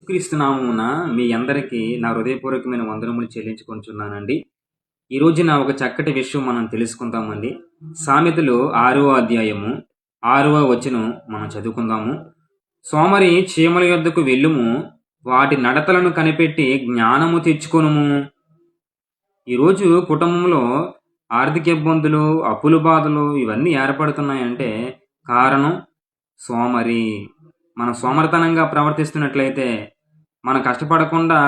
క్రీస్తు నామమున మీ అందరికీ నా హృదయపూర్వకమైన వందనములు చెల్లించుకొనుచున్నానండి. ఈరోజు నా ఒక చక్కటి విషయం మనం తెలుసుకుందామండి. సామెతలు 6వ అధ్యాయము 6వ వచనం మనం చదువుకుందాము. సోమరి చీమల యొద్దకు వెళ్ళుము, వాటి నడతలను కనిపెట్టి జ్ఞానము తెచ్చుకొనుము. ఈరోజు కుటుంబంలో ఆర్థిక ఇబ్బందులు, అప్పుల బాధలు ఇవన్నీ ఏర్పడుతున్నాయంటే కారణం సోమరి. మనం సోమరితనంగా ప్రవర్తిస్తున్నట్లయితే, మనం కష్టపడకుండా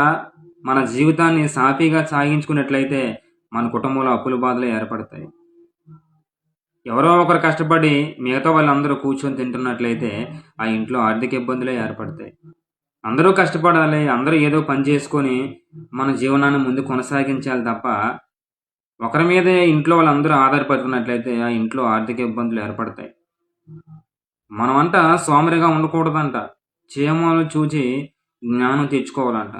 మన జీవితాన్ని సాఫీగా సాగించుకున్నట్లయితే మన కుటుంబంలో అప్పుల బాధలు ఏర్పడతాయి. ఎవరో ఒకరు కష్టపడి మిగతా వాళ్ళందరూ కూర్చొని తింటున్నట్లయితే ఆ ఇంట్లో ఆర్థిక ఇబ్బందులే ఏర్పడతాయి. అందరూ కష్టపడాలి, అందరూ ఏదో పని చేసుకొని మన జీవనాన్ని ముందు కొనసాగించాలి తప్ప ఒకరి మీదే ఇంట్లో వాళ్ళందరూ ఆధారపడుతున్నట్లయితే ఆ ఇంట్లో ఆర్థిక ఇబ్బందులు ఏర్పడతాయి. మనమంట సోమరిగా ఉండకూడదంట. చీమలు చూచి జ్ఞానం తెచ్చుకోవాలంట.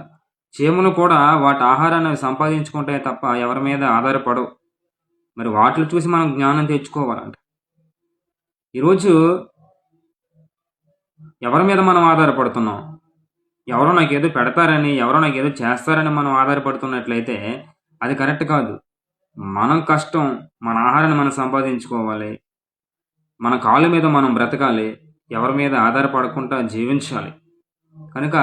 చీమలు కూడా వాటి ఆహారాన్ని సంపాదించుకుంటాయి తప్ప ఎవరి మీద ఆధారపడవు. మరి వాటిని చూసి మనం జ్ఞానం తెచ్చుకోవాలంట. ఈరోజు ఎవరి మీద మనం ఆధారపడుతున్నాం? ఎవరో నాకేదో పెడతారని, ఎవరో నాకేదో చేస్తారని మనం ఆధారపడుతున్నట్లయితే అది కరెక్ట్ కాదు. మనం కష్టం, మన ఆహారాన్ని మనం సంపాదించుకోవాలి. మన కాళ్ళ మీద మనం బ్రతకాలి. ఎవరి మీద ఆధారపడకుండా జీవించాలి. కనుక